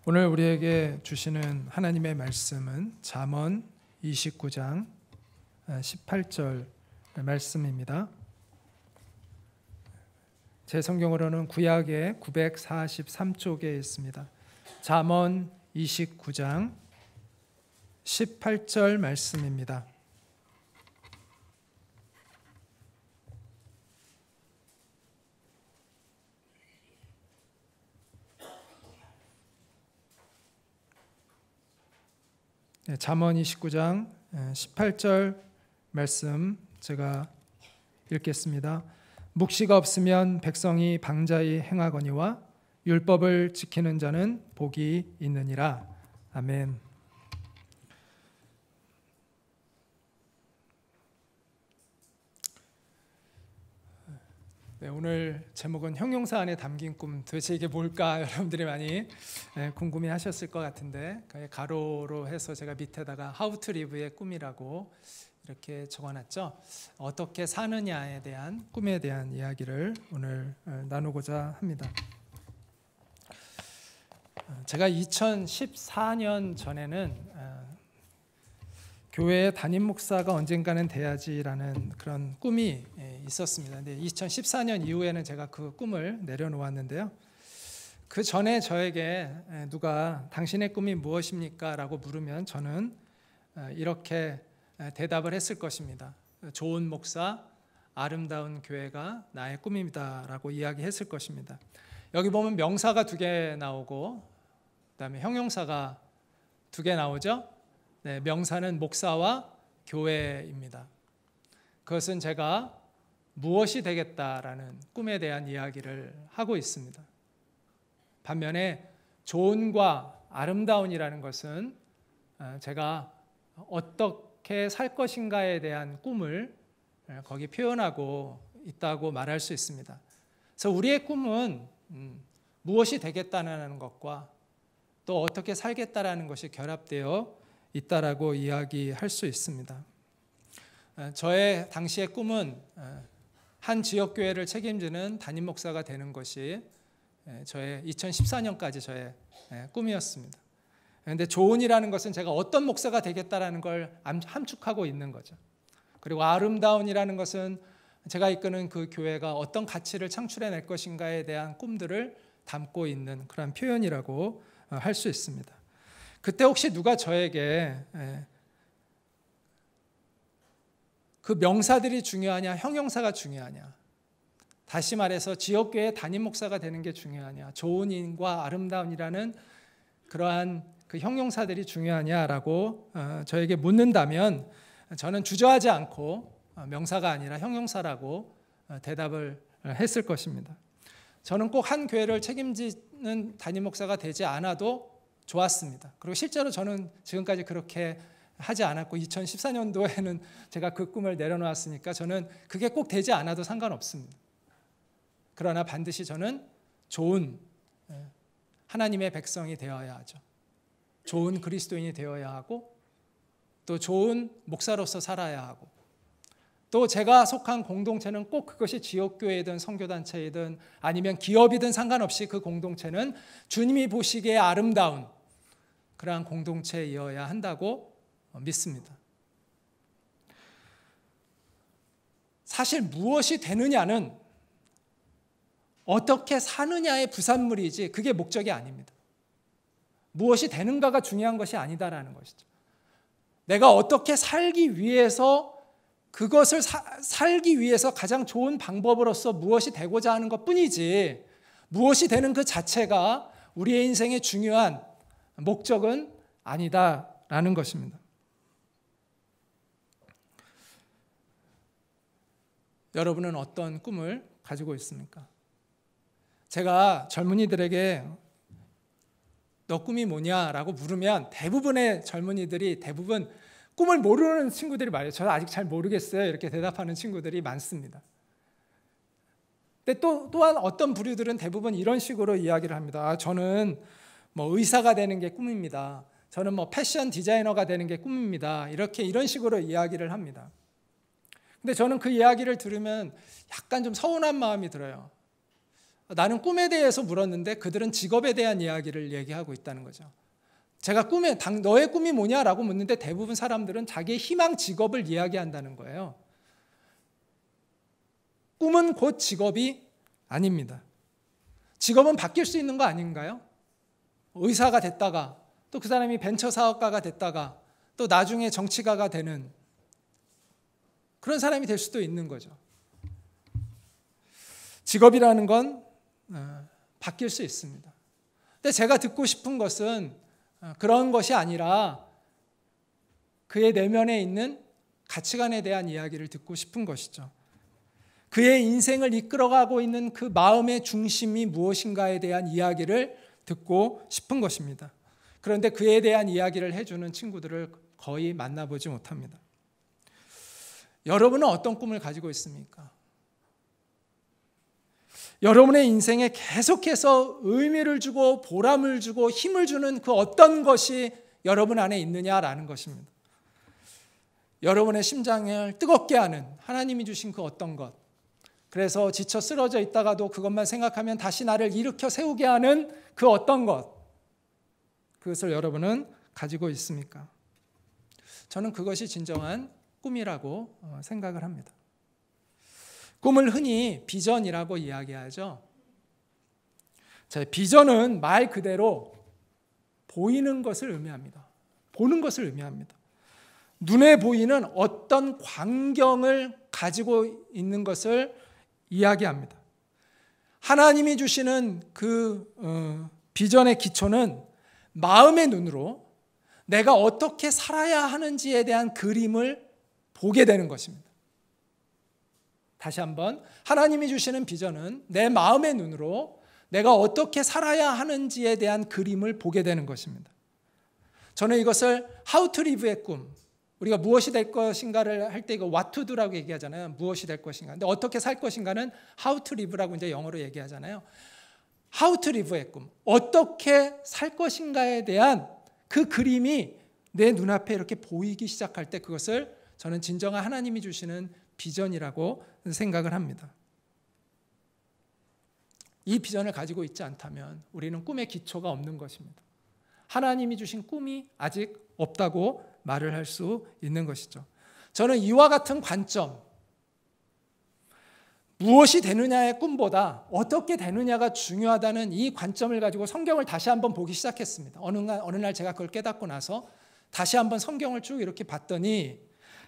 오늘 우리에게 주시는 하나님의 말씀은 잠언 29장 18절 말씀입니다. 제 성경으로는 구약의 943쪽에 있습니다. 잠언 29장 18절 말씀입니다. 잠언 29장 18절 말씀 제가 읽겠습니다. 묵시가 없으면 백성이 방자히 행하거니와 율법을 지키는 자는 복이 있느니라. 아멘. 네, 오늘 제목은 형용사 안에 담긴 꿈. 도대체 이게 뭘까? 여러분들이 많이 궁금해하셨을 것 같은데 가로로 해서 제가 밑에다가 How to Live의 꿈이라고 이렇게 적어놨죠. 어떻게 사느냐에 대한 꿈에 대한 이야기를 오늘 나누고자 합니다. 제가 2014년 전에는 교회 담임 목사가 언젠가는 돼야지라는 그런 꿈이 있었습니다. 근데 2014년 이후에는 제가 그 꿈을 내려놓았는데요. 그 전에 저에게 누가 당신의 꿈이 무엇입니까? 라고 물으면 저는 이렇게 대답을 했을 것입니다. 좋은 목사, 아름다운 교회가 나의 꿈입니다. 라고 이야기했을 것입니다. 여기 보면 명사가 2개 나오고 그다음에 형용사가 2개 나오죠. 네, 명사는 목사와 교회입니다. 그것은 제가 무엇이 되겠다라는 꿈에 대한 이야기를 하고 있습니다. 반면에 좋은과 아름다운이라는 것은 제가 어떻게 살 것인가에 대한 꿈을 거기 표현하고 있다고 말할 수 있습니다. 그래서 우리의 꿈은 무엇이 되겠다는 것과 또 어떻게 살겠다라는 것이 결합되어 있다라고 이야기할 수 있습니다. 저의 당시의 꿈은 한 지역교회를 책임지는 담임 목사가 되는 것이 저의 2014년까지 저의 꿈이었습니다. 그런데 좋은이라는 것은 제가 어떤 목사가 되겠다라는 걸 함축하고 있는 거죠. 그리고 아름다운이라는 것은 제가 이끄는 그 교회가 어떤 가치를 창출해낼 것인가에 대한 꿈들을 담고 있는 그런 표현이라고 할 수 있습니다. 그때 혹시 누가 저에게 그 명사들이 중요하냐, 형용사가 중요하냐, 다시 말해서 지역교회 담임 목사가 되는 게 중요하냐, 좋은인과 아름다운이라는 그러한 그 형용사들이 중요하냐라고 저에게 묻는다면 저는 주저하지 않고 명사가 아니라 형용사라고 대답을 했을 것입니다. 저는 꼭 한 교회를 책임지는 담임 목사가 되지 않아도 좋았습니다. 그리고 실제로 저는 지금까지 그렇게 하지 않았고 2014년도에는 제가 그 꿈을 내려놓았으니까 저는 그게 꼭 되지 않아도 상관없습니다. 그러나 반드시 저는 좋은 하나님의 백성이 되어야 하죠. 좋은 그리스도인이 되어야 하고 또 좋은 목사로서 살아야 하고 또 제가 속한 공동체는 꼭 그것이 지역교회이든 선교단체이든 아니면 기업이든 상관없이 그 공동체는 주님이 보시기에 아름다운 그러한 공동체이어야 한다고 믿습니다. 사실 무엇이 되느냐는 어떻게 사느냐의 부산물이지 그게 목적이 아닙니다. 무엇이 되는가가 중요한 것이 아니다라는 것이죠. 내가 어떻게 살기 위해서 그것을 살기 위해서 가장 좋은 방법으로서 무엇이 되고자 하는 것뿐이지 무엇이 되는 그 자체가 우리의 인생의 중요한 목적은 아니다라는 것입니다. 여러분은 어떤 꿈을 가지고 있습니까? 제가 젊은이들에게 너 꿈이 뭐냐라고 물으면 대부분의 젊은이들이 대부분 꿈을 모르는 친구들이 많아요. 저는 아직 잘 모르겠어요. 이렇게 대답하는 친구들이 많습니다. 근데 또한 어떤 부류들은 대부분 이런 식으로 이야기를 합니다. 저는 뭐 의사가 되는 게 꿈입니다. 저는 뭐 패션 디자이너가 되는 게 꿈입니다. 이런 식으로 이야기를 합니다. 근데 저는 그 이야기를 들으면 약간 좀 서운한 마음이 들어요. 나는 꿈에 대해서 물었는데 그들은 직업에 대한 이야기를 얘기하고 있다는 거죠. 제가 너의 꿈이 뭐냐라고 묻는데 대부분 사람들은 자기의 희망 직업을 이야기한다는 거예요. 꿈은 곧 직업이 아닙니다. 직업은 바뀔 수 있는 거 아닌가요? 의사가 됐다가 또 그 사람이 벤처 사업가가 됐다가 또 나중에 정치가가 되는 그런 사람이 될 수도 있는 거죠. 직업이라는 건 바뀔 수 있습니다. 근데 제가 듣고 싶은 것은 그런 것이 아니라 그의 내면에 있는 가치관에 대한 이야기를 듣고 싶은 것이죠. 그의 인생을 이끌어가고 있는 그 마음의 중심이 무엇인가에 대한 이야기를 듣고 싶은 것입니다. 그런데 그에 대한 이야기를 해주는 친구들을 거의 만나보지 못합니다. 여러분은 어떤 꿈을 가지고 있습니까? 여러분의 인생에 계속해서 의미를 주고 보람을 주고 힘을 주는 그 어떤 것이 여러분 안에 있느냐라는 것입니다. 여러분의 심장을 뜨겁게 하는 하나님이 주신 그 어떤 것, 그래서 지쳐 쓰러져 있다가도 그것만 생각하면 다시 나를 일으켜 세우게 하는 그 어떤 것, 그것을 여러분은 가지고 있습니까? 저는 그것이 진정한 꿈이라고 생각을 합니다. 꿈을 흔히 비전이라고 이야기하죠. 비전은 말 그대로 보이는 것을 의미합니다. 보는 것을 의미합니다. 눈에 보이는 어떤 광경을 가지고 있는 것을 이야기합니다. 하나님이 주시는 그 비전의 기초는 마음의 눈으로 내가 어떻게 살아야 하는지에 대한 그림을 보게 되는 것입니다. 다시 한번, 하나님이 주시는 비전은 내 마음의 눈으로 내가 어떻게 살아야 하는지에 대한 그림을 보게 되는 것입니다. 저는 이것을 How to live의 꿈, 우리가 무엇이 될 것인가를 할 때 이거 what to do라고 얘기하잖아요. 무엇이 될 것인가. 근데 어떻게 살 것인가는 how to live라고 이제 영어로 얘기하잖아요. How to live의 꿈, 어떻게 살 것인가에 대한 그 그림이 내 눈앞에 이렇게 보이기 시작할 때 그것을 저는 진정한 하나님이 주시는 비전이라고 생각을 합니다. 이 비전을 가지고 있지 않다면 우리는 꿈의 기초가 없는 것입니다. 하나님이 주신 꿈이 아직 없다고 말을 할 수 있는 것이죠. 저는 이와 같은 관점, 무엇이 되느냐의 꿈보다 어떻게 되느냐가 중요하다는 이 관점을 가지고 성경을 다시 한번 보기 시작했습니다. 어느 날 제가 그걸 깨닫고 나서 다시 한번 성경을 쭉 이렇게 봤더니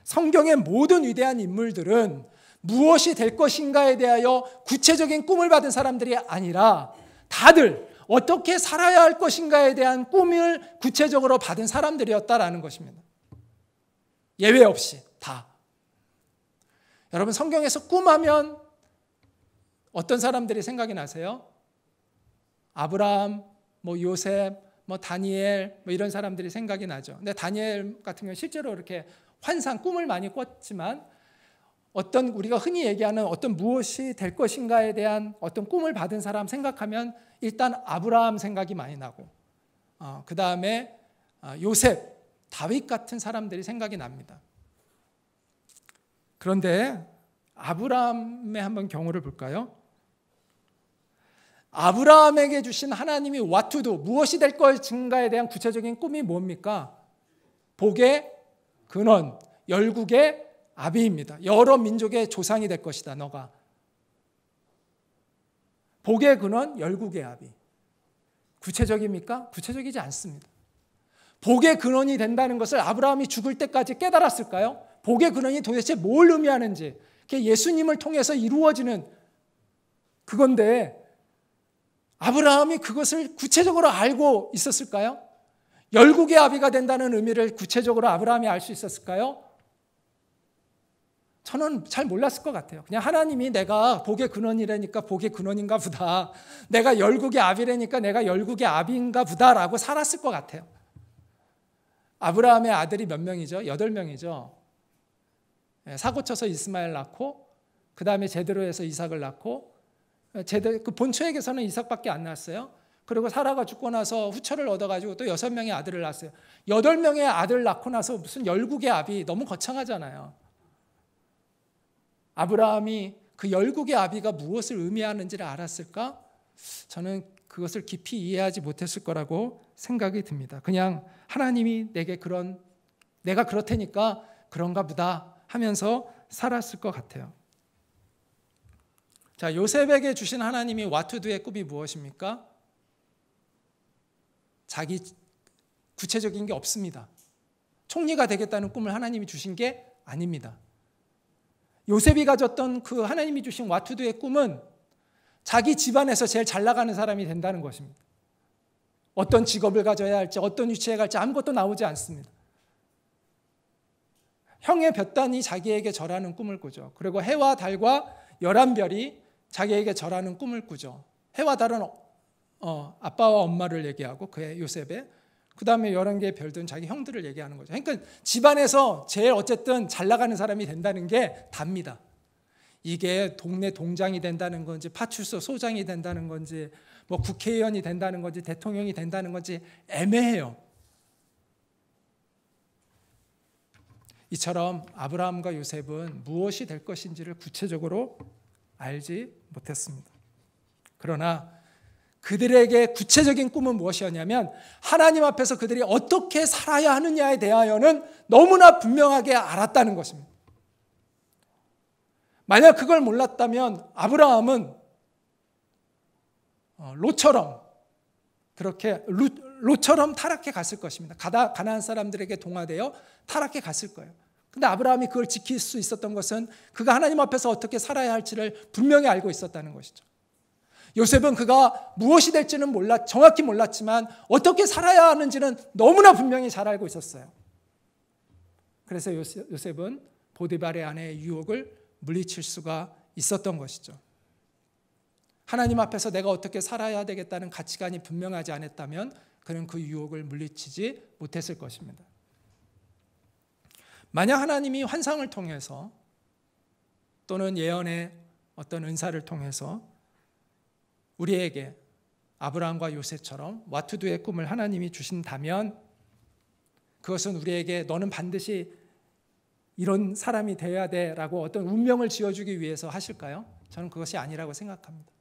성경의 모든 위대한 인물들은 무엇이 될 것인가에 대하여 구체적인 꿈을 받은 사람들이 아니라 다들 어떻게 살아야 할 것인가에 대한 꿈을 구체적으로 받은 사람들이었다라는 것입니다. 예외 없이 다. 여러분, 성경에서 꿈하면 어떤 사람들이 생각이 나세요? 아브라함, 요셉, 다니엘 이런 사람들이 생각이 나죠. 근데 다니엘 같은 경우는 실제로 이렇게 환상, 꿈을 많이 꿨지만 어떤 우리가 흔히 얘기하는 어떤 무엇이 될 것인가에 대한 어떤 꿈을 받은 사람 생각하면 일단 아브라함 생각이 많이 나고 그 다음에 요셉, 다윗 같은 사람들이 생각이 납니다. 그런데 아브라함의 한번 경우를 볼까요? 아브라함에게 주신 하나님이 what to do, 무엇이 될 것인가에 대한 구체적인 꿈이 뭡니까? 복의 근원, 열국의 아비입니다. 여러 민족의 조상이 될 것이다, 너가. 복의 근원, 열국의 아비. 구체적입니까? 구체적이지 않습니다. 복의 근원이 된다는 것을 아브라함이 죽을 때까지 깨달았을까요? 복의 근원이 도대체 뭘 의미하는지, 그게 예수님을 통해서 이루어지는 그건데 아브라함이 그것을 구체적으로 알고 있었을까요? 열국의 아비가 된다는 의미를 구체적으로 아브라함이 알 수 있었을까요? 저는 잘 몰랐을 것 같아요. 그냥 하나님이 내가 복의 근원이라니까 복의 근원인가 보다, 내가 열국의 아비라니까 내가 열국의 아비인가 보다라고 살았을 것 같아요. 아브라함의 아들이 몇 명이죠? 8명이죠. 사고 쳐서 이스마엘 낳고 그 다음에 제대로 해서 이삭을 낳고 그 본초에게서는 이삭밖에 안 낳았어요. 그리고 사라가 죽고 나서 후처를 얻어가지고 또 6명의 아들을 낳았어요. 8명의 아들 낳고 나서 무슨 열국의 아비, 너무 거창하잖아요. 아브라함이 그 열국의 아비가 무엇을 의미하는지를 알았을까? 저는 그것을 깊이 이해하지 못했을 거라고 생각이 듭니다. 그냥 하나님이 내가 그렇다니까 그런가 보다 하면서 살았을 것 같아요. 자, 요셉에게 주신 하나님이 와투두의 꿈이 무엇입니까? 자기 구체적인 게 없습니다. 총리가 되겠다는 꿈을 하나님이 주신 게 아닙니다. 요셉이 가졌던 그 하나님이 주신 와투두의 꿈은 자기 집안에서 제일 잘 나가는 사람이 된다는 것입니다. 어떤 직업을 가져야 할지, 어떤 위치에 갈지 아무것도 나오지 않습니다. 형의 볕단이 자기에게 절하는 꿈을 꾸죠. 그리고 해와 달과 11별이 자기에게 절하는 꿈을 꾸죠. 해와 달은 아빠와 엄마를 얘기하고 그의 요셉의, 그 다음에 11개의 별들은 자기 형들을 얘기하는 거죠. 그러니까 집안에서 제일 어쨌든 잘 나가는 사람이 된다는 게 답니다. 이게 동네 동장이 된다는 건지 파출소 소장이 된다는 건지 뭐 국회의원이 된다는 건지 대통령이 된다는 건지 애매해요. 이처럼 아브라함과 요셉은 무엇이 될 것인지를 구체적으로 알지 못했습니다. 그러나 그들에게 구체적인 꿈은 무엇이었냐면 하나님 앞에서 그들이 어떻게 살아야 하느냐에 대하여는 너무나 분명하게 알았다는 것입니다. 만약 그걸 몰랐다면 아브라함은 롯처럼 타락해 갔을 것입니다. 가나안 사람들에게 동화되어 타락해 갔을 거예요. 근데 아브라함이 그걸 지킬 수 있었던 것은 그가 하나님 앞에서 어떻게 살아야 할지를 분명히 알고 있었다는 것이죠. 요셉은 그가 무엇이 될지는 정확히 몰랐지만 어떻게 살아야 하는지는 너무나 분명히 잘 알고 있었어요. 그래서 요셉은 보디발의 아내의 유혹을 물리칠 수가 있었던 것이죠. 하나님 앞에서 내가 어떻게 살아야 되겠다는 가치관이 분명하지 않았다면 그는 그 유혹을 물리치지 못했을 것입니다. 만약 하나님이 환상을 통해서 또는 예언의 어떤 은사를 통해서 우리에게 아브라함과 요셉처럼 와투두의 꿈을 하나님이 주신다면 그것은 우리에게 너는 반드시 이런 사람이 되어야 돼라고 어떤 운명을 지어주기 위해서 하실까요? 저는 그것이 아니라고 생각합니다.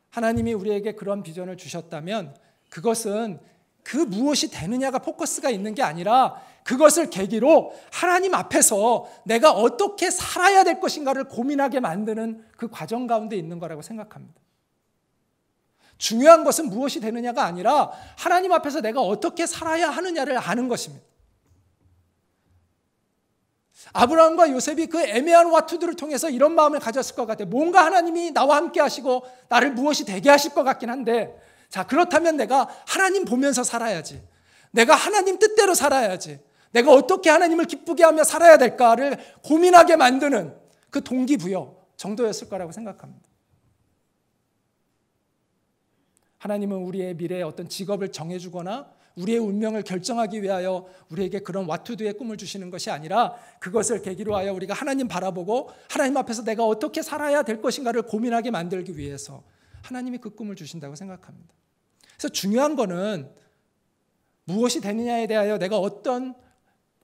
하나님이 우리에게 그런 비전을 주셨다면 그것은 그 무엇이 되느냐가 포커스가 있는 게 아니라 그것을 계기로 하나님 앞에서 내가 어떻게 살아야 될 것인가를 고민하게 만드는 그 과정 가운데 있는 거라고 생각합니다. 중요한 것은 무엇이 되느냐가 아니라 하나님 앞에서 내가 어떻게 살아야 하느냐를 아는 것입니다. 아브라함과 요셉이 그 애매한 와투들을 통해서 이런 마음을 가졌을 것 같아요. 뭔가 하나님이 나와 함께 하시고 나를 무엇이 되게 하실 것 같긴 한데, 자, 그렇다면 내가 하나님 보면서 살아야지. 내가 하나님 뜻대로 살아야지. 내가 어떻게 하나님을 기쁘게 하며 살아야 될까를 고민하게 만드는 그 동기부여 정도였을 거라고 생각합니다. 하나님은 우리의 미래에 어떤 직업을 정해주거나 우리의 운명을 결정하기 위하여 우리에게 그런 와투두의 꿈을 주시는 것이 아니라 그것을 계기로 하여 우리가 하나님 바라보고 하나님 앞에서 내가 어떻게 살아야 될 것인가를 고민하게 만들기 위해서 하나님이 그 꿈을 주신다고 생각합니다. 그래서 중요한 거는 무엇이 되느냐에 대하여 내가 어떤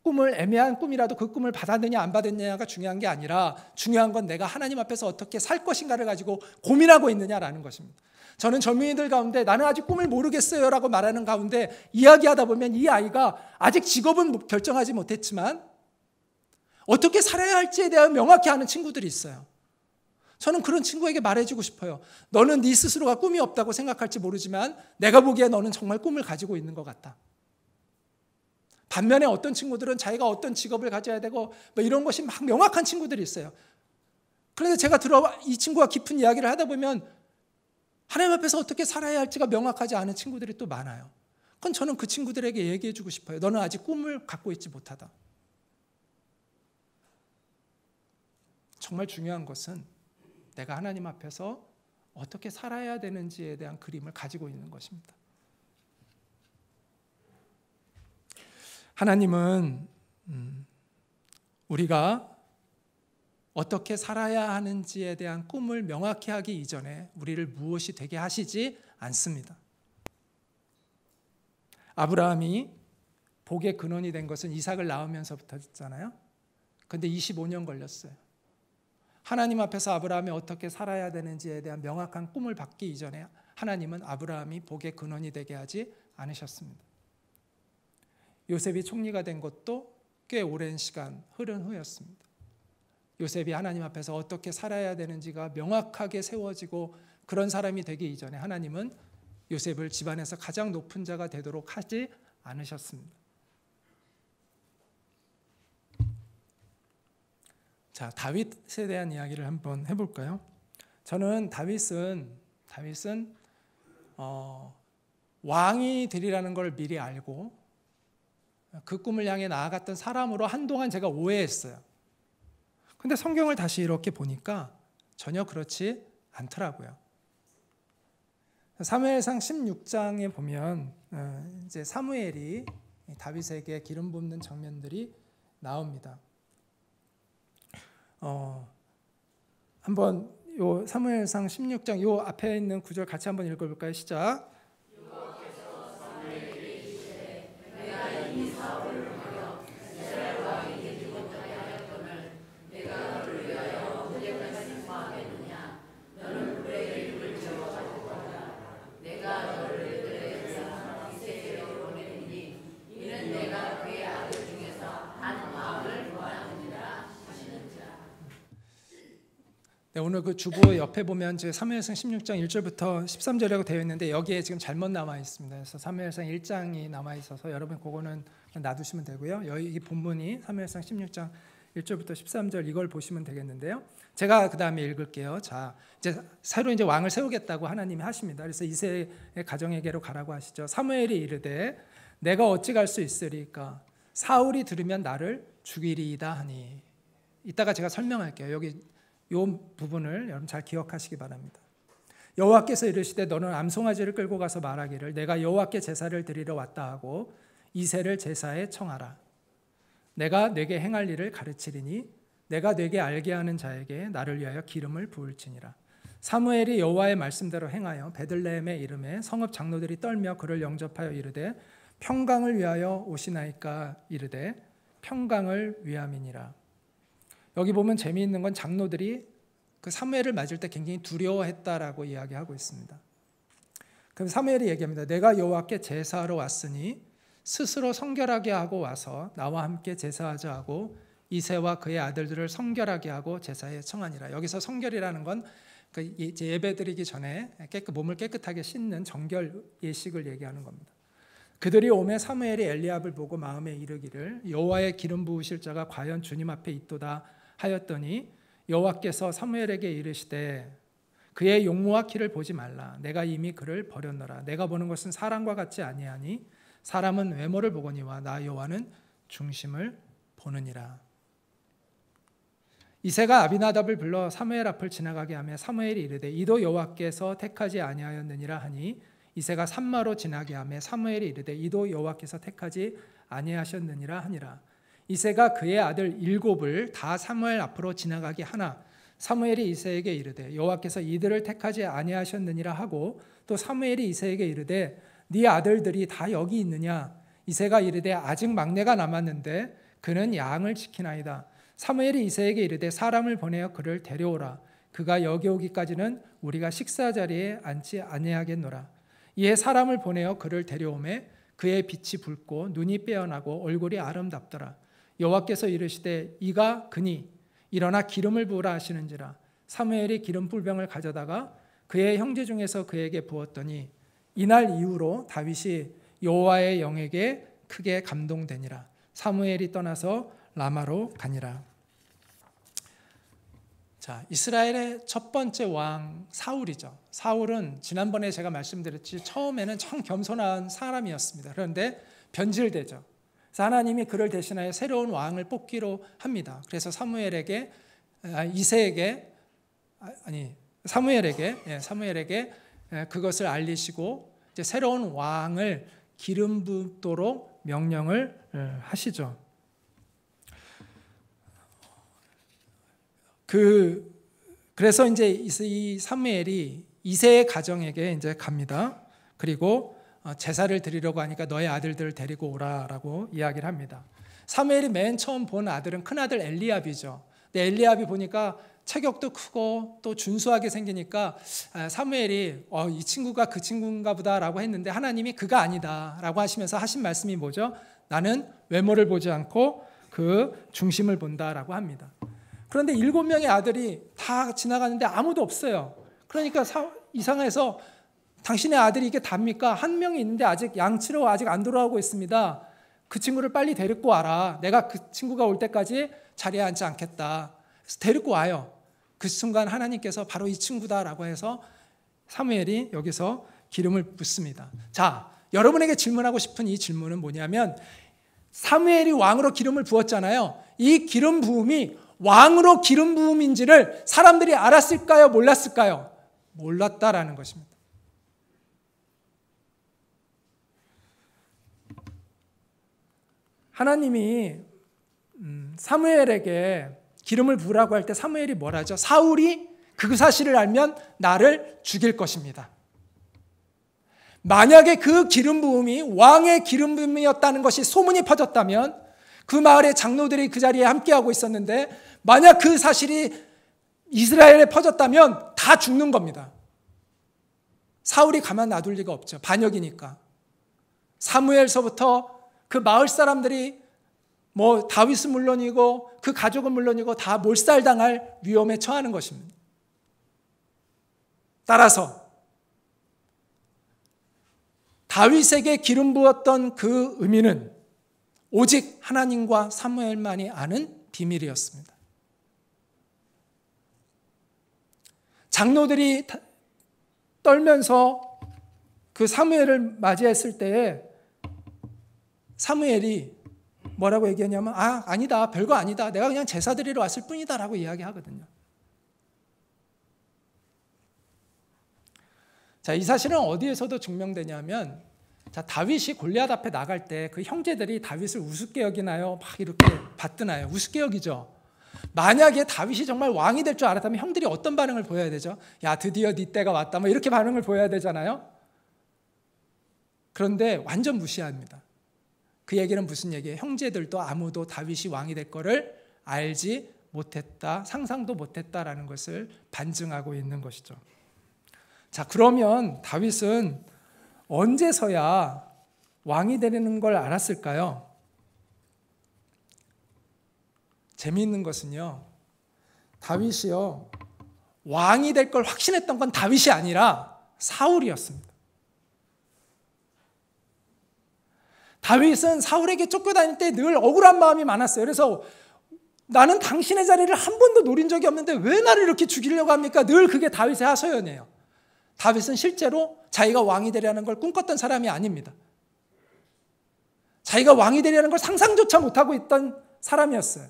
꿈을 애매한 꿈이라도 그 꿈을 받았느냐 안 받았느냐가 중요한 게 아니라 중요한 건 내가 하나님 앞에서 어떻게 살 것인가를 가지고 고민하고 있느냐라는 것입니다. 저는 젊은이들 가운데 나는 아직 꿈을 모르겠어요 라고 말하는 가운데 이야기하다 보면 이 아이가 아직 직업은 결정하지 못했지만 어떻게 살아야 할지에 대한 명확히 아는 친구들이 있어요. 저는 그런 친구에게 말해주고 싶어요. 너는 네 스스로가 꿈이 없다고 생각할지 모르지만 내가 보기에 너는 정말 꿈을 가지고 있는 것 같다. 반면에 어떤 친구들은 자기가 어떤 직업을 가져야 되고 뭐 이런 것이 막 명확한 친구들이 있어요. 그런데 제가 이 친구와 깊은 이야기를 하다 보면 하나님 앞에서 어떻게 살아야 할지가 명확하지 않은 친구들이 또 많아요. 그건 저는 그 친구들에게 얘기해 주고 싶어요. 너는 아직 꿈을 갖고 있지 못하다. 정말 중요한 것은 내가 하나님 앞에서 어떻게 살아야 되는지에 대한 그림을 가지고 있는 것입니다. 하나님은 우리가 어떻게 살아야 하는지에 대한 꿈을 명확히 하기 이전에 우리를 무엇이 되게 하시지 않습니다. 아브라함이 복의 근원이 된 것은 이삭을 낳으면서부터였잖아요. 그런데 25년 걸렸어요. 하나님 앞에서 아브라함이 어떻게 살아야 되는지에 대한 명확한 꿈을 받기 이전에 하나님은 아브라함이 복의 근원이 되게 하지 않으셨습니다. 요셉이 총리가 된 것도 꽤 오랜 시간 흐른 후였습니다. 요셉이 하나님 앞에서 어떻게 살아야 되는지가 명확하게 세워지고 그런 사람이 되기 이전에 하나님은 요셉을 집안에서 가장 높은 자가 되도록 하지 않으셨습니다. 자, 다윗에 대한 이야기를 한번 해볼까요? 저는 다윗은 왕이 되리라는 걸 미리 알고 그 꿈을 향해 나아갔던 사람으로 한동안 제가 오해했어요. 근데 성경을 다시 이렇게 보니까 전혀 그렇지 않더라고요. 사무엘상 16장에 보면 이제 사무엘이 다윗에게 기름 붓는 장면들이 나옵니다. 한번 요 사무엘상 16장 요 앞에 있는 구절 같이 한번 읽어볼까요? 시작. 네, 오늘 그 주보 옆에 보면 사무엘상 16장 1절부터 13절이라고 되어 있는데 여기에 지금 잘못 남아 있습니다. 그래서 사무엘상 1장이 남아 있어서 여러분 그거는 놔두시면 되고요. 여기 본문이 사무엘상 16장 1절부터 13절 이걸 보시면 되겠는데요. 제가 그 다음에 읽을게요. 자, 이제 새로 이제 왕을 세우겠다고 하나님이 하십니다. 그래서 이새의 가정에게로 가라고 하시죠. 사무엘이 이르되 내가 어찌 갈 수 있으리까? 사울이 들으면 나를 죽이리이다 하니. 이따가 제가 설명할게요. 여기 이 부분을 여러분 잘 기억하시기 바랍니다. 여호와께서 이르시되 너는 암송아지를 끌고 가서 말하기를 내가 여호와께 제사를 드리러 왔다 하고 이새를 제사에 청하라. 내가 네게 행할 일을 가르치리니 내가 네게 알게 하는 자에게 나를 위하여 기름을 부을지니라. 사무엘이 여호와의 말씀대로 행하여 베들레헴에 이르매 성읍 장로들이 떨며 그를 영접하여 이르되 평강을 위하여 오시나이까 이르되 평강을 위함이니라. 여기 보면 재미있는 건 장로들이 그 사무엘을 맞을 때 굉장히 두려워했다라고 이야기하고 있습니다. 그럼 사무엘이 얘기합니다. 내가 여호와께 제사하러 왔으니 스스로 성결하게 하고 와서 나와 함께 제사하자 하고 이새와 그의 아들들을 성결하게 하고 제사에 청하니라. 여기서 성결이라는 건 예배드리기 전에 몸을 깨끗하게 씻는 정결 예식을 얘기하는 겁니다. 그들이 오매 사무엘이 엘리압을 보고 마음에 이르기를 여호와의 기름 부으실 자가 과연 주님 앞에 있도다 하였더니 여호와께서 사무엘에게 이르시되 그의 용모와 키를 보지 말라. 내가 이미 그를 버렸노라. 내가 보는 것은 사람과 같지 아니하니 사람은 외모를 보거니와 나 여호와는 중심을 보느니라. 이새가 아비나답을 불러 사무엘 앞을 지나가게 하며 사무엘이 이르되 이도 여호와께서 택하지 아니하였느니라 하니 이새가 산마로 지나게 하며 사무엘이 이르되 이도 여호와께서 택하지 아니하셨느니라 하니라. 이새가 그의 아들 7을 다 사무엘 앞으로 지나가게 하나 사무엘이 이새에게 이르되 여호와께서 이들을 택하지 아니하셨느니라 하고 또 사무엘이 이새에게 이르되 네 아들들이 다 여기 있느냐? 이새가 이르되 아직 막내가 남았는데 그는 양을 지키나이다. 사무엘이 이새에게 이르되 사람을 보내어 그를 데려오라. 그가 여기 오기까지는 우리가 식사 자리에 앉지 아니하겠노라. 이에 사람을 보내어 그를 데려오매 그의 빛이 붉고 눈이 빼어나고 얼굴이 아름답더라. 여호와께서 이르시되 이가 그니 일어나 기름을 부으라 하시는지라. 사무엘이 기름 불병을 가져다가 그의 형제 중에서 그에게 부었더니 이날 이후로 다윗이 여호와의 영에게 크게 감동되니라. 사무엘이 떠나서 라마로 가니라. 자, 이스라엘의 첫 번째 왕 사울이죠. 사울은 지난번에 제가 말씀드렸지 처음에는 참 겸손한 사람이었습니다. 그런데 변질되죠. 그래서 하나님이 그를 대신하여 새로운 왕을 뽑기로 합니다. 그래서 사무엘에게 그것을 알리시고 이제 새로운 왕을 기름 붓도록 명령을 하시죠. 그래서 이제 이 사무엘이 이새의 가정에게 이제 갑니다. 그리고 제사를 드리려고 하니까 너의 아들들을 데리고 오라라고 이야기를 합니다. 사무엘이 맨 처음 본 아들은 큰아들 엘리압이죠. 근데 엘리압이 보니까 체격도 크고 또 준수하게 생기니까 사무엘이 이 친구가 그 친구인가 보다라고 했는데 하나님이 그가 아니다라고 하시면서 하신 말씀이 뭐죠? 나는 외모를 보지 않고 그 중심을 본다라고 합니다. 그런데 7명의 아들이 다 지나가는데 아무도 없어요. 그러니까 이상해서 당신의 아들이 이게 답니까? 한 명이 있는데 아직 양치러 아직 안 돌아오고 있습니다. 그 친구를 빨리 데리고 와라. 내가 그 친구가 올 때까지 자리에 앉지 않겠다. 그래서 데리고 와요. 그 순간 하나님께서 바로 이 친구다라고 해서 사무엘이 여기서 기름을 붓습니다. 자, 여러분에게 질문하고 싶은 이 질문은 뭐냐면 사무엘이 왕으로 기름을 부었잖아요. 이 기름 부음이 왕으로 기름 부음인지를 사람들이 알았을까요? 몰랐을까요? 몰랐다라는 것입니다. 하나님이 사무엘에게 기름을 부으라고 할 때 사무엘이 뭐라죠? 사울이 그 사실을 알면 나를 죽일 것입니다. 만약에 그 기름 부음이 왕의 기름 부음이었다는 것이 소문이 퍼졌다면 그 마을의 장로들이 그 자리에 함께하고 있었는데 만약 그 사실이 이스라엘에 퍼졌다면 다 죽는 겁니다. 사울이 가만 놔둘 리가 없죠. 반역이니까. 사무엘서부터 그 마을 사람들이 다윗은 물론이고 그 가족은 물론이고 다 몰살당할 위험에 처하는 것입니다. 따라서 다윗에게 기름 부었던 그 의미는 오직 하나님과 사무엘만이 아는 비밀이었습니다. 장로들이 떨면서 그 사무엘을 맞이했을 때에 사무엘이 뭐라고 얘기하냐면 아니다, 별거 아니다, 내가 그냥 제사 드리러 왔을 뿐이다 라고 이야기하거든요. 자, 이 사실은 어디에서도 증명되냐면 다윗이 골리앗 앞에 나갈 때 그 형제들이 다윗을 우습게 여기나요? 막 이렇게 받드나요? 우습게 여기죠. 만약에 다윗이 정말 왕이 될 줄 알았다면 형들이 어떤 반응을 보여야 되죠? 야, 드디어 네 때가 왔다, 이렇게 반응을 보여야 되잖아요. 그런데 완전 무시합니다. 그 얘기는 무슨 얘기예요? 형제들도 아무도 다윗이 왕이 될 거를 알지 못했다, 상상도 못했다라는 것을 반증하고 있는 것이죠. 자, 그러면 다윗은 언제서야 왕이 되는 걸 알았을까요? 재미있는 것은요, 다윗이요, 왕이 될 걸 확신했던 건 다윗이 아니라 사울이었습니다. 다윗은 사울에게 쫓겨다닐 때 늘 억울한 마음이 많았어요. 그래서 나는 당신의 자리를 한 번도 노린 적이 없는데 왜 나를 이렇게 죽이려고 합니까? 늘 그게 다윗의 하소연이에요. 다윗은 실제로 자기가 왕이 되려는 걸 꿈꿨던 사람이 아닙니다. 자기가 왕이 되려는 걸 상상조차 못하고 있던 사람이었어요.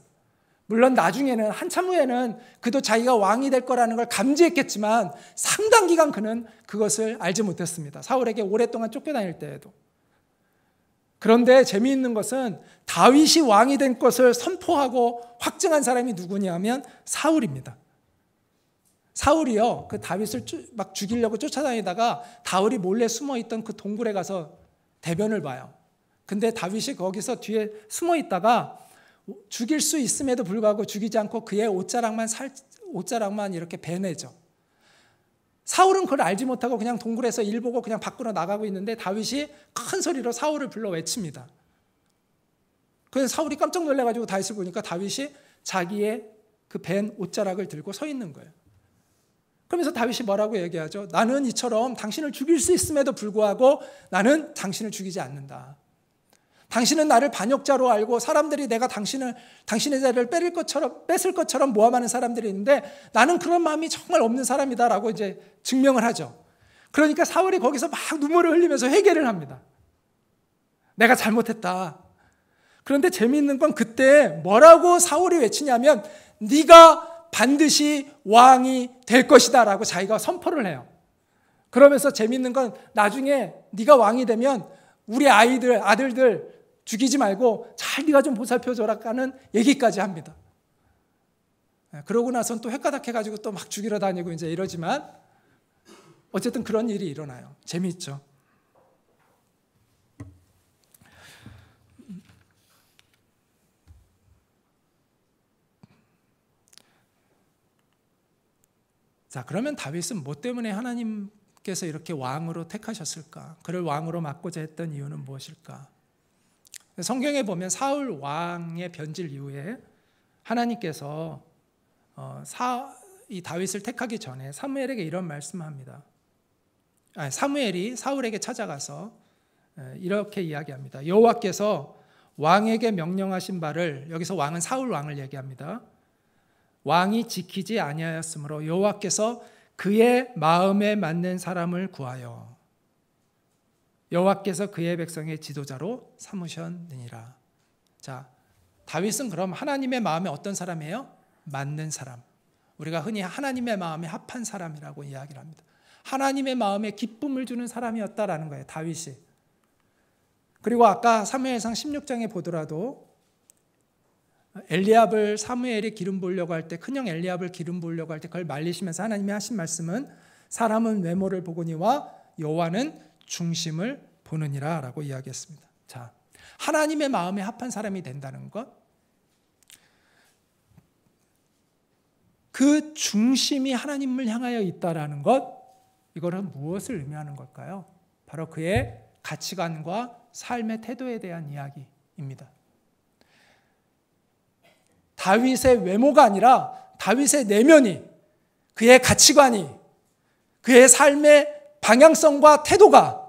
물론 나중에는 한참 후에는 그도 자기가 왕이 될 거라는 걸 감지했겠지만 상당 기간 그는 그것을 알지 못했습니다. 사울에게 오랫동안 쫓겨다닐 때에도. 그런데 재미있는 것은 다윗이 왕이 된 것을 선포하고 확증한 사람이 누구냐면 사울입니다. 사울이요, 그 다윗을 막 죽이려고 쫓아다니다가 다윗이 몰래 숨어있던 그 동굴에 가서 대변을 봐요. 근데 다윗이 거기서 뒤에 숨어있다가 죽일 수 있음에도 불구하고 죽이지 않고 그의 옷자락만 이렇게 베내죠. 사울은 그걸 알지 못하고 그냥 동굴에서 일 보고 그냥 밖으로 나가고 있는데 다윗이 큰 소리로 사울을 불러 외칩니다. 그래서 사울이 깜짝 놀라가지고 다윗을 보니까 다윗이 자기의 그 벤 옷자락을 들고 서 있는 거예요. 그러면서 다윗이 뭐라고 얘기하죠? 나는 이처럼 당신을 죽일 수 있음에도 불구하고 나는 당신을 죽이지 않는다. 당신은 나를 반역자로 알고 사람들이 내가 당신의 자리를 뺏을 것처럼 모함하는 사람들이 있는데 나는 그런 마음이 정말 없는 사람이다라고 이제 증명을 하죠. 그러니까 사울이 거기서 막 눈물을 흘리면서 회개를 합니다. 내가 잘못했다. 그런데 재미있는 건 그때 뭐라고 사울이 외치냐면 네가 반드시 왕이 될 것이다 라고 자기가 선포를 해요. 그러면서 재미있는 건 나중에 네가 왕이 되면 우리 아들들 죽이지 말고 잘 네가 좀 보살펴줘라 하는 얘기까지 합니다. 그러고 나서는 또 헷가닥해가지고 또 막 죽이러 다니고 이제 이러지만 어쨌든 그런 일이 일어나요. 재미있죠. 자, 그러면 다윗은 뭐 때문에 하나님께서 이렇게 왕으로 택하셨을까? 그를 왕으로 맡고자 했던 이유는 무엇일까? 성경에 보면 사울 왕의 변질 이후에 하나님께서 이 다윗을 택하기 전에 사무엘에게 이런 말씀합니다. 사무엘이 사울에게 찾아가서 이렇게 이야기합니다. 여호와께서 왕에게 명령하신 바를, 여기서 왕은 사울 왕을 얘기합니다. 왕이 지키지 아니하였으므로 여호와께서 그의 마음에 맞는 사람을 구하여 여호와께서 그의 백성의 지도자로 삼으셨느니라. 자, 다윗은 그럼 하나님의 마음에 어떤 사람이에요? 맞는 사람. 우리가 흔히 하나님의 마음에 합한 사람이라고 이야기를 합니다. 하나님의 마음에 기쁨을 주는 사람이었다라는 거예요, 다윗이. 그리고 아까 사무엘상 16장에 보더라도 엘리압을 사무엘이 기름 부으려고 할 때, 큰형 엘리압을 기름 부으려고 할 때 그걸 말리시면서 하나님이 하신 말씀은 사람은 외모를 보거니와 여호와는 중심을 보느니라 라고 이야기했습니다. 자, 하나님의 마음에 합한 사람이 된다는 것, 그 중심이 하나님을 향하여 있다라는 것, 이거는 무엇을 의미하는 걸까요? 바로 그의 가치관과 삶의 태도에 대한 이야기입니다. 다윗의 외모가 아니라 다윗의 내면이, 그의 가치관이, 그의 삶의 방향성과 태도가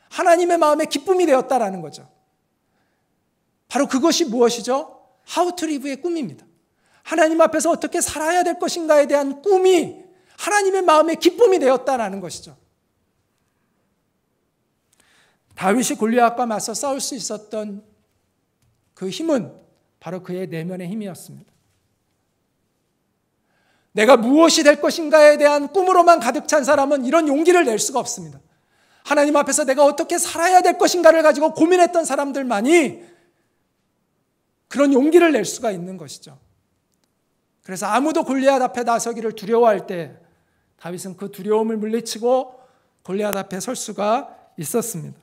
하나님의 마음에 기쁨이 되었다라는 거죠. 바로 그것이 무엇이죠? How to live의 꿈입니다. 하나님 앞에서 어떻게 살아야 될 것인가에 대한 꿈이 하나님의 마음에 기쁨이 되었다라는 것이죠. 다윗이 골리앗과 맞서 싸울 수 있었던 그 힘은 바로 그의 내면의 힘이었습니다. 내가 무엇이 될 것인가에 대한 꿈으로만 가득 찬 사람은 이런 용기를 낼 수가 없습니다. 하나님 앞에서 내가 어떻게 살아야 될 것인가를 가지고 고민했던 사람들만이 그런 용기를 낼 수가 있는 것이죠. 그래서 아무도 골리앗 앞에 나서기를 두려워할 때 다윗은 그 두려움을 물리치고 골리앗 앞에 설 수가 있었습니다.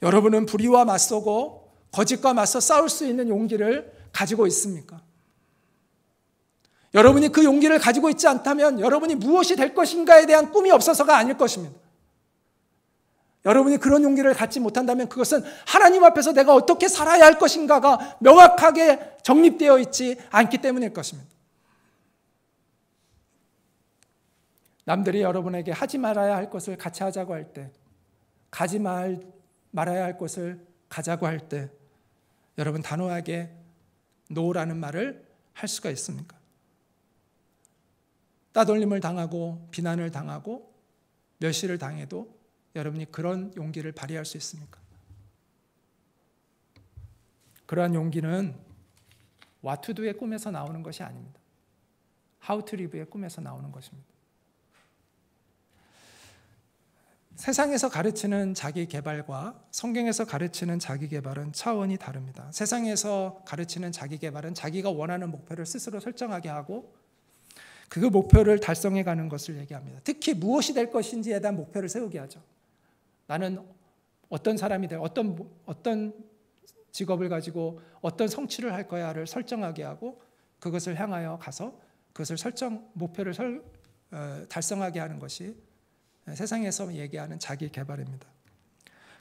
여러분은 불의와 맞서고 거짓과 맞서 싸울 수 있는 용기를 가지고 있습니까? 여러분이 그 용기를 가지고 있지 않다면 여러분이 무엇이 될 것인가에 대한 꿈이 없어서가 아닐 것입니다. 여러분이 그런 용기를 갖지 못한다면 그것은 하나님 앞에서 내가 어떻게 살아야 할 것인가가 명확하게 정립되어 있지 않기 때문일 것입니다. 남들이 여러분에게 하지 말아야 할 것을 같이 하자고 할 때, 가지 말아야 할 것을 가자고 할 때 여러분 단호하게 노라는 말을 할 수가 있습니까? 따돌림을 당하고 비난을 당하고 멸시를 당해도 여러분이 그런 용기를 발휘할 수 있습니까? 그러한 용기는 What to do의 꿈에서 나오는 것이 아닙니다. How to live의 꿈에서 나오는 것입니다. 세상에서 가르치는 자기 개발과 성경에서 가르치는 자기 개발은 차원이 다릅니다. 세상에서 가르치는 자기 개발은 자기가 원하는 목표를 스스로 설정하게 하고 그 목표를 달성해 가는 것을 얘기합니다. 특히 무엇이 될 것인지에 대한 목표를 세우게 하죠. 나는 어떤 사람이 될, 어떤 직업을 가지고 어떤 성취를 할 거야를 설정하게 하고 그것을 향하여 가서 그것을 목표를 달성하게 하는 것이 세상에서 얘기하는 자기 개발입니다.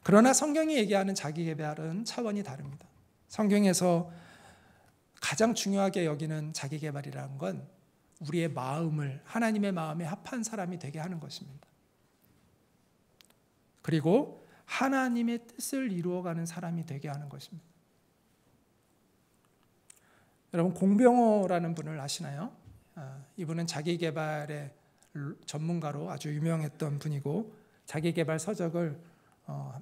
그러나 성경이 얘기하는 자기 개발은 차원이 다릅니다. 성경에서 가장 중요하게 여기는 자기 개발이라는 건 우리의 마음을 하나님의 마음에 합한 사람이 되게 하는 것입니다. 그리고 하나님의 뜻을 이루어가는 사람이 되게 하는 것입니다. 여러분 공병호라는 분을 아시나요? 이분은 자기 개발의 전문가로 아주 유명했던 분이고 자기 개발 서적을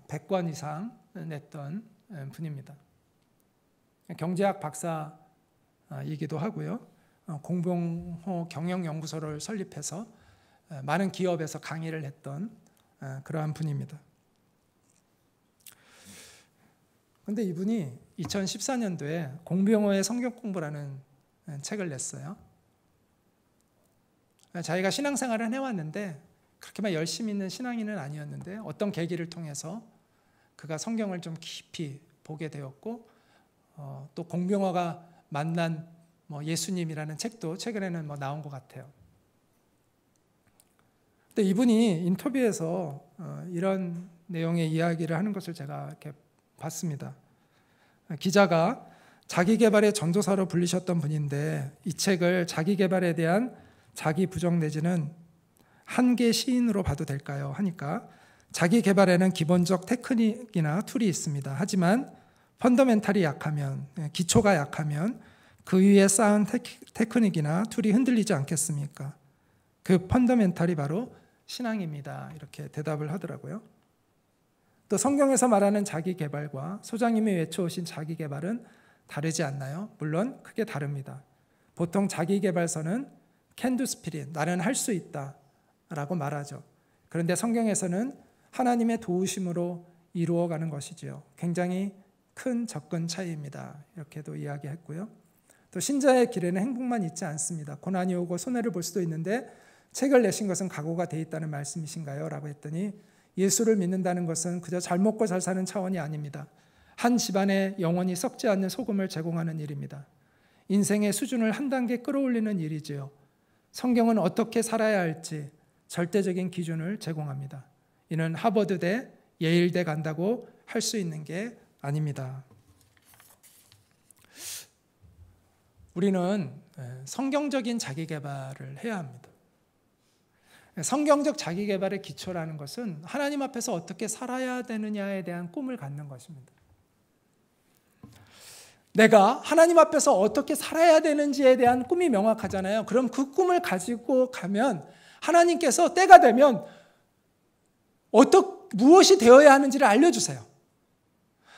100권 이상 냈던 분입니다. 경제학 박사이기도 하고요. 공병호 경영연구소를 설립해서 많은 기업에서 강의를 했던 그러한 분입니다. 그런데 이분이 2014년도에 공병호의 성경 공부라는 책을 냈어요. 자기가 신앙생활을 해왔는데 그렇게 막 열심히 있는 신앙인은 아니었는데 어떤 계기를 통해서 그가 성경을 좀 깊이 보게 되었고 또 공병호가 만난 예수님이라는 책도 최근에는 나온 것 같아요. 근데 이분이 인터뷰에서 이런 내용의 이야기를 하는 것을 제가 이렇게 봤습니다. 기자가 자기 개발의 전도사로 불리셨던 분인데 이 책을 자기 개발에 대한 자기 부정 내지는 한계 시인으로 봐도 될까요? 하니까 자기 개발에는 기본적 테크닉이나 툴이 있습니다. 하지만 펀더멘탈이 약하면, 기초가 약하면 그 위에 쌓은 테크닉이나 툴이 흔들리지 않겠습니까? 그 펀더멘탈이 바로 신앙입니다. 이렇게 대답을 하더라고요. 또 성경에서 말하는 자기 개발과 소장님이 외쳐오신 자기 개발은 다르지 않나요? 물론 크게 다릅니다. 보통 자기 개발서는 can do spirit, 나는 할 수 있다 라고 말하죠. 그런데 성경에서는 하나님의 도우심으로 이루어가는 것이지요. 굉장히 큰 접근 차이입니다. 이렇게도 이야기했고요. 또 신자의 길에는 행복만 있지 않습니다. 고난이 오고 손해를 볼 수도 있는데 책을 내신 것은 각오가 돼 있다는 말씀이신가요? 라고 했더니 예수를 믿는다는 것은 그저 잘 먹고 잘 사는 차원이 아닙니다. 한 집안에 영원히 썩지 않는 소금을 제공하는 일입니다. 인생의 수준을 한 단계 끌어올리는 일이지요. 성경은 어떻게 살아야 할지 절대적인 기준을 제공합니다. 이는 하버드대, 예일대 간다고 할 수 있는 게 아닙니다. 우리는 성경적인 자기개발을 해야 합니다. 성경적 자기개발의 기초라는 것은 하나님 앞에서 어떻게 살아야 되느냐에 대한 꿈을 갖는 것입니다. 내가 하나님 앞에서 어떻게 살아야 되는지에 대한 꿈이 명확하잖아요. 그럼 그 꿈을 가지고 가면 하나님께서 때가 되면 무엇이 되어야 하는지를 알려주세요.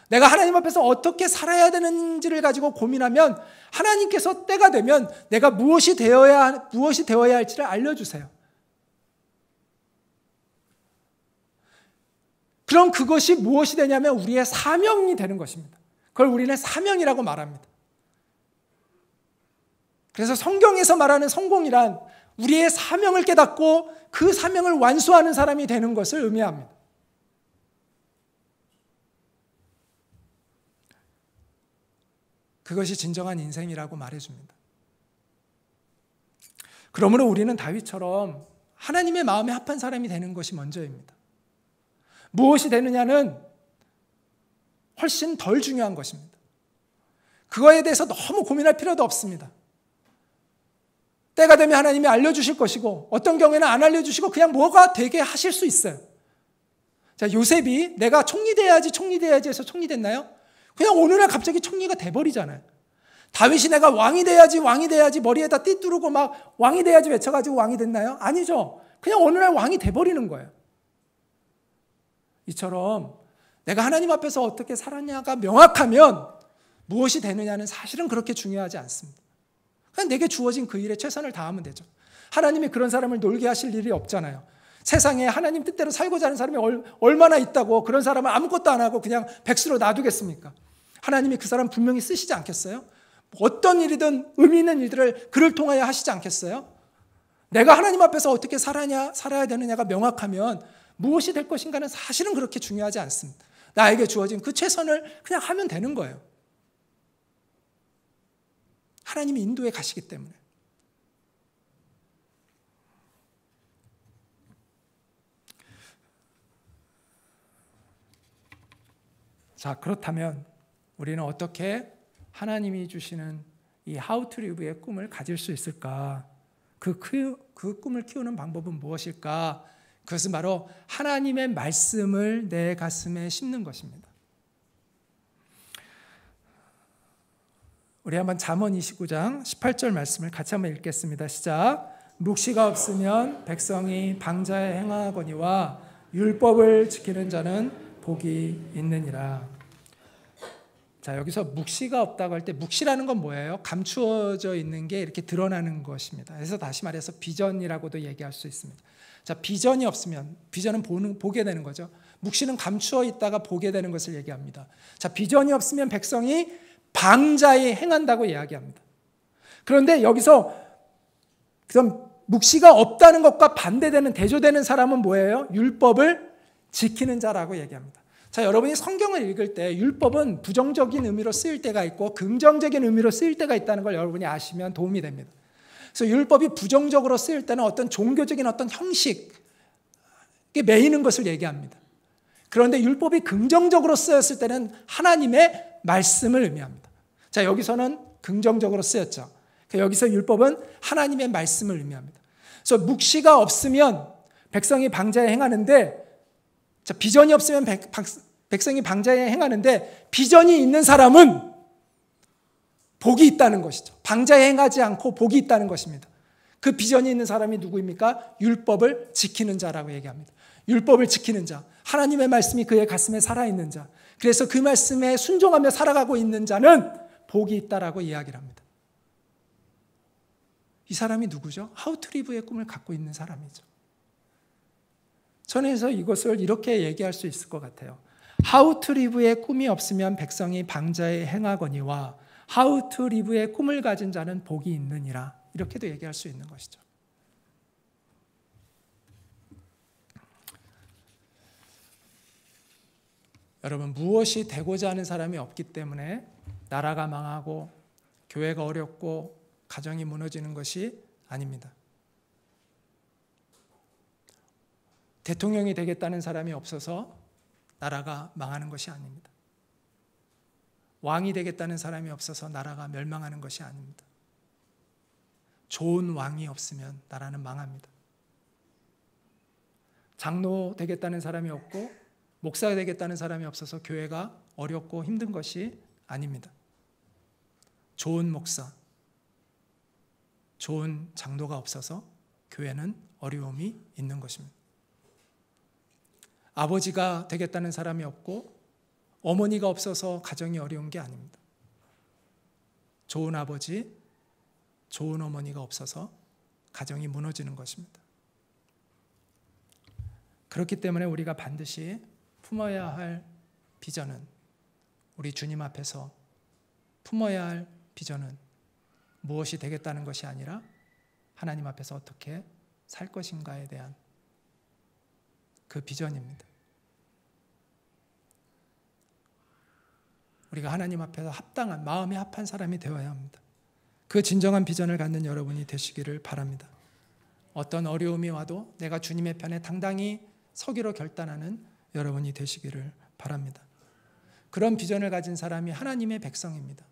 내가 하나님 앞에서 어떻게 살아야 되는지를 가지고 고민하면 하나님께서 때가 되면 내가 무엇이 되어야 할지를 알려주세요. 그럼 그것이 무엇이 되냐면 우리의 사명이 되는 것입니다. 그걸 우리는 사명이라고 말합니다. 그래서 성경에서 말하는 성공이란 우리의 사명을 깨닫고 그 사명을 완수하는 사람이 되는 것을 의미합니다. 그것이 진정한 인생이라고 말해줍니다. 그러므로 우리는 다윗처럼 하나님의 마음에 합한 사람이 되는 것이 먼저입니다. 무엇이 되느냐는 훨씬 덜 중요한 것입니다. 그거에 대해서 너무 고민할 필요도 없습니다. 때가 되면 하나님이 알려주실 것이고 어떤 경우에는 안 알려주시고 그냥 뭐가 되게 하실 수 있어요. 자, 요셉이 내가 총리 돼야지 해서 총리 됐나요? 그냥 어느 날 갑자기 총리가 돼버리잖아요. 다윗이 내가 왕이 돼야지 머리에다 띠 뚜르고 막 왕이 돼야지 외쳐가지고 왕이 됐나요? 아니죠. 그냥 어느 날 왕이 돼버리는 거예요. 이처럼 내가 하나님 앞에서 어떻게 살았냐가 명확하면 무엇이 되느냐는 사실은 그렇게 중요하지 않습니다. 그냥 내게 주어진 그 일에 최선을 다하면 되죠. 하나님이 그런 사람을 놀게 하실 일이 없잖아요. 세상에 하나님 뜻대로 살고자 하는 사람이 얼마나 있다고 그런 사람을 아무것도 안 하고 그냥 백수로 놔두겠습니까? 하나님이 그 사람 분명히 쓰시지 않겠어요? 어떤 일이든 의미 있는 일들을 그를 통하여 하시지 않겠어요? 내가 하나님 앞에서 어떻게 살아야 되느냐가 명확하면 무엇이 될 것인가는 사실은 그렇게 중요하지 않습니다. 나에게 주어진 그 최선을 그냥 하면 되는 거예요. 하나님이 인도해 가시기 때문에. 자, 그렇다면 우리는 어떻게 하나님이 주시는 이 How to Live의 꿈을 가질 수 있을까? 그 꿈을 키우는 방법은 무엇일까? 그것은 바로 하나님의 말씀을 내 가슴에 심는 것입니다. 우리 한번 잠언 29장 18절 말씀을 같이 한번 읽겠습니다. 시작. 묵시가 없으면 백성이 방자에 행하거니와 율법을 지키는 자는 복이 있느니라. 자, 여기서 묵시가 없다고 할 때 묵시라는 건 뭐예요? 감추어져 있는 게 이렇게 드러나는 것입니다. 그래서 다시 말해서 비전이라고도 얘기할 수 있습니다. 자, 비전이 없으면 비전은 보게 되는 거죠. 묵시는 감추어 있다가 보게 되는 것을 얘기합니다. 자, 비전이 없으면 백성이 방자에 행한다고 이야기합니다. 그런데 여기서 그럼 묵시가 없다는 것과 반대되는 대조되는 사람은 뭐예요? 율법을 지키는 자라고 얘기합니다. 자, 여러분이 성경을 읽을 때 율법은 부정적인 의미로 쓰일 때가 있고 긍정적인 의미로 쓰일 때가 있다는 걸 여러분이 아시면 도움이 됩니다. 그래서 율법이 부정적으로 쓰일 때는 어떤 종교적인 어떤 형식, 이게 매이는 것을 얘기합니다. 그런데 율법이 긍정적으로 쓰였을 때는 하나님의 말씀을 의미합니다. 자, 여기서는 긍정적으로 쓰였죠. 여기서 율법은 하나님의 말씀을 의미합니다. 그래서 묵시가 없으면 백성이 방자에 행하는데, 자, 비전이 없으면 백성이 방자에 행하는데 비전이 있는 사람은 복이 있다는 것이죠. 방자에 행하지 않고 복이 있다는 것입니다. 그 비전이 있는 사람이 누구입니까? 율법을 지키는 자라고 얘기합니다. 율법을 지키는 자, 하나님의 말씀이 그의 가슴에 살아있는 자, 그래서 그 말씀에 순종하며 살아가고 있는 자는 복이 있다라고 이야기를 합니다. 이 사람이 누구죠? How to Live의 꿈을 갖고 있는 사람이죠. 전에서 이것을 이렇게 얘기할 수 있을 것 같아요. How to Live의 꿈이 없으면 백성이 방자에 행하거니와 How to Live의 꿈을 가진 자는 복이 있느니라, 이렇게도 얘기할 수 있는 것이죠. 여러분, 무엇이 되고자 하는 사람이 없기 때문에 나라가 망하고 교회가 어렵고 가정이 무너지는 것이 아닙니다. 대통령이 되겠다는 사람이 없어서 나라가 망하는 것이 아닙니다. 왕이 되겠다는 사람이 없어서 나라가 멸망하는 것이 아닙니다. 좋은 왕이 없으면 나라는 망합니다. 장로 되겠다는 사람이 없고 목사가 되겠다는 사람이 없어서 교회가 어렵고 힘든 것이 아닙니다. 좋은 목사, 좋은 장로가 없어서 교회는 어려움이 있는 것입니다. 아버지가 되겠다는 사람이 없고 어머니가 없어서 가정이 어려운 게 아닙니다. 좋은 아버지, 좋은 어머니가 없어서 가정이 무너지는 것입니다. 그렇기 때문에 우리가 반드시 품어야 할 비전은, 우리 주님 앞에서 품어야 할 비전은 무엇이 되겠다는 것이 아니라 하나님 앞에서 어떻게 살 것인가에 대한 그 비전입니다. 우리가 하나님 앞에서 합당한, 마음에 합한 사람이 되어야 합니다. 그 진정한 비전을 갖는 여러분이 되시기를 바랍니다. 어떤 어려움이 와도 내가 주님의 편에 당당히 서기로 결단하는 여러분이 되시기를 바랍니다. 그런 비전을 가진 사람이 하나님의 백성입니다.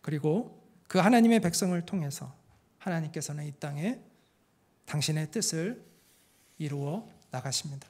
그리고 그 하나님의 백성을 통해서 하나님께서는 이 땅에 당신의 뜻을 이루어 나가십니다.